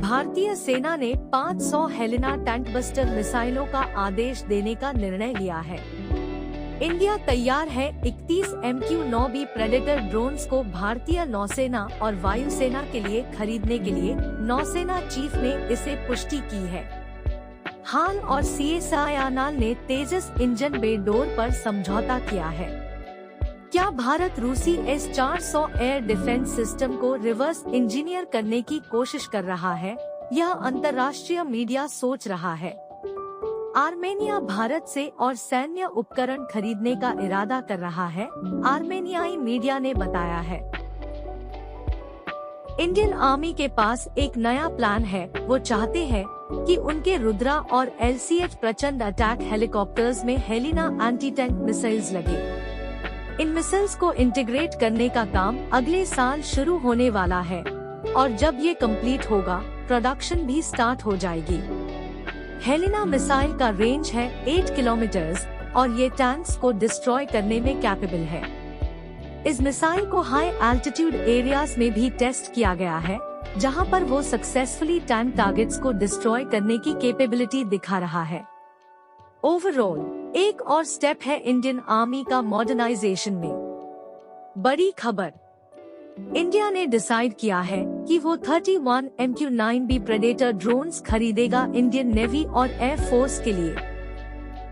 भारतीय सेना ने 500 हेलिना टैंकबस्टर मिसाइलों का आदेश देने का निर्णय लिया है। इंडिया तैयार है 31 MQ-9B प्रेडेटर ड्रोन्स को भारतीय नौसेना और वायुसेना के लिए खरीदने के लिए नौसेना चीफ ने इसे पुष्टि की है। हाल और CSIR ने तेजस इंजन बेडोर पर समझौता किया है। क्या भारत रूसी S-400 एयर डिफेंस सिस्टम को रिवर्स इंजीनियर करने की कोशिश कर रहा है? यह अंतर्राष्ट्रीय मीडिया सोच रहा है। आर्मेनिया भारत से और सैन्य उपकरण खरीदने का इरादा कर रहा है, आर्मेनियाई मीडिया ने बताया है। इंडियन आर्मी के पास एक नया प्लान है। वो चाहते हैं कि उनके रुद्रा और LCH प्रचंड अटैक हेलीकॉप्टर्स में हेलिना एंटी टैंक मिसाइल्स लगे। इन मिसाइल्स को इंटीग्रेट करने का काम अगले साल शुरू होने वाला है और जब ये कंप्लीट होगा, प्रोडक्शन भी स्टार्ट हो जाएगी। हेलिना मिसाइल का रेंज है 8 किलोमीटर्स और ये टैंक्स को डिस्ट्रॉय करने में कैपेबल है। इस मिसाइल को हाई एल्टीट्यूड एरियाज में भी टेस्ट किया गया है, जहां पर वो सक्सेसफुली टैंक टारगेट्स को डिस्ट्रॉय करने की कैपेबिलिटी दिखा रहा है। ओवरऑल एक और स्टेप है इंडियन आर्मी का मॉडर्नाइजेशन में। बड़ी खबर, इंडिया ने डिसाइड किया है कि वो 31 MQ-9B प्रेडेटर ड्रोन्स खरीदेगा इंडियन नेवी और एयर फोर्स के लिए।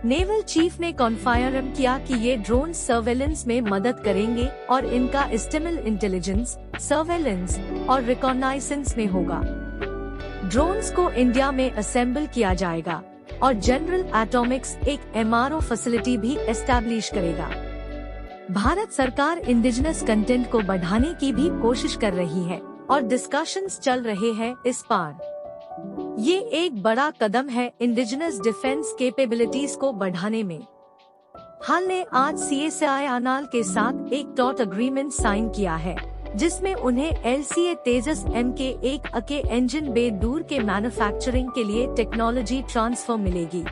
नेवल चीफ ने कॉन्फर्म किया कि ये ड्रोन सर्वेलेंस में मदद करेंगे और इनका इस्तेमाल इंटेलिजेंस, सर्वेलेंस और रिकॉग्नाइसेंस में होगा। ड्रोन्स को इंडिया में असेंबल किया जाएगा और जनरल एटॉमिक्स एक MRO फैसिलिटी भी एस्टैब्लिश करेगा। भारत सरकार इंडिजिनस कंटेंट को बढ़ाने की भी कोशिश कर रही है और डिस्कशंस चल रहे हैं इस पार। ये एक बड़ा कदम है इंडिजिनस डिफेंस कैपेबिलिटीज को बढ़ाने में। हाल ने आज CSIR के साथ एक डॉट एग्रीमेंट साइन किया है, जिसमें उन्हें LCA तेजस MK-1A इंजन बे दूर के मैन्युफैक्चरिंग के लिए टेक्नोलॉजी ट्रांसफर मिलेगी।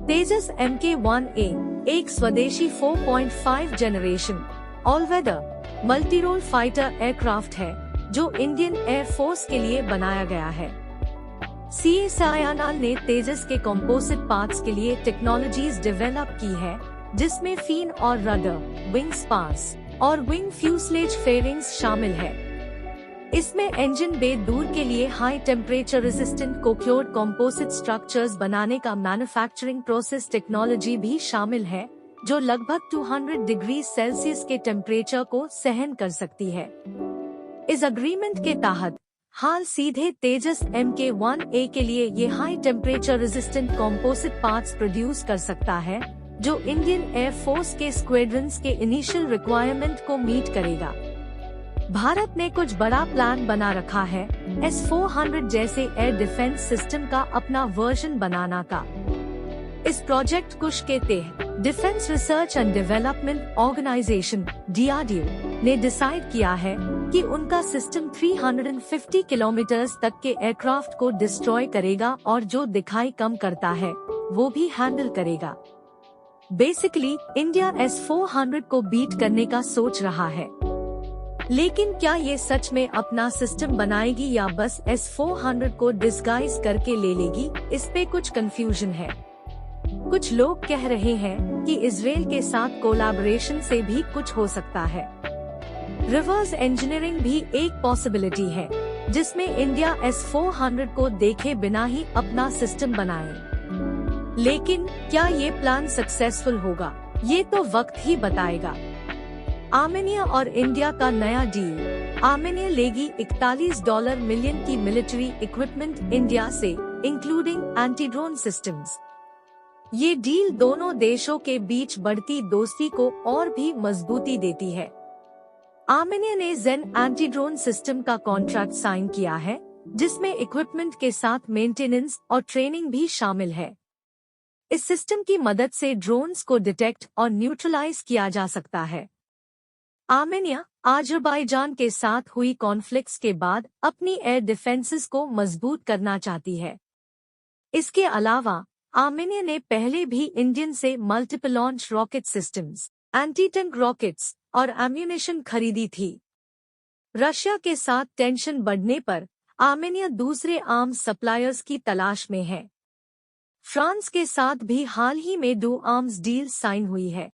तेजस MK-1A एक स्वदेशी 4.5 generation all weather multirole fighter aircraft है, जो इंडियन एयर फोर्स के लिए बनाया गया है। CSIR ने तेजस के कंपोजिट पार्ट्स के लिए टेक्नोलॉजीज डेवलप की है, जिसमें फिन और रडर, विंग स्पार्स और विंग फ्यूसलेज फेयरिंग्स शामिल है। इसमें इंजन बे दूर के लिए high temperature resistant cocured composite structures बनाने का मैन्युफैक्चरिंग प्रोसेस टेक्नोलॉजी भी शामिल है, जो लगभग 200 डिग्री सेल्सियस के टेम्परेचर को सहन कर सकती है। इस एग्रीमेंट के तहत हाल सीधे तेजस MK-1A के लिए ये high temperature resistant composite parts produce कर सकता है, जो इंडियन एयर फोर्स के स्क्वाड्रन्स के इनिशियल रिक्वायरमेंट को मीट करेगा। भारत ने कुछ बड़ा प्लान बना रखा है S-400 जैसे एयर डिफेंस सिस्टम का अपना वर्जन बनाना का। इस प्रोजेक्ट कुश के तहत defence research and development organisation DRDO ने डिसाइड किया है कि उनका सिस्टम 350 किलोमीटर्स तक के एयरक्राफ्ट को डिस्ट्रॉय करेगा और जो दिखाई कम करता है वो भी हैंडल करेगा। बेसिकली इंडिया S-400 को बीट करने का सोच रहा है, लेकिन क्या ये सच में अपना सिस्टम बनाएगी या बस S-400 को डिस्गाइज करके ले लेगी, इस पे कुछ कंफ्यूजन है। कुछ लोग कह रहे हैं कि इजराइल के साथ कोलैबोरेशन से भी कुछ हो सकता है। रिवर्स इंजीनियरिंग भी एक पॉसिबिलिटी है, जिसमें इंडिया S-400 को देखे बिना ही अपना सिस्टम बनाए। लेकिन क्या ये प्लान सक्सेसफुल होगा, ये तो वक्त ही बताएगा। आर्मेनिया और इंडिया का नया डील। आर्मेनिया लेगी $41 मिलियन की मिलिट्री इक्विपमेंट इंडिया से, इंक्लूडिंग एंटी ड्रोन सिस्टम्स। ये डील दोनों देशों के बीच बढ़ती दोस्ती को और भी मजबूती देती है। आर्मेनिया ने जेन एंटी ड्रोन सिस्टम का कॉन्ट्रैक्ट साइन किया है, जिसमें इक्विपमेंट के साथ मेंटेनेंस और ट्रेनिंग भी शामिल है। इस सिस्टम की मदद से ड्रोन्स को डिटेक्ट और न्यूट्रलाइज किया जा सकता है। आर्मेनिया अजरबैजान के साथ हुई कॉन्फ्लिक्ट्स के बाद अपनी एयर डिफेंसेस को मजबूत करना चाहती है। इसके अलावा आर्मेनिया ने पहले भी इंडियन से multiple launch rocket systems, anti tank rockets और एम्यूनेशन खरीदी थी। रशिया के साथ टेंशन बढ़ने पर आर्मेनिया दूसरे आर्म्स सप्लायर्स की तलाश में है। फ्रांस के साथ भी हाल ही में 2 आर्म्स डील साइन हुई है।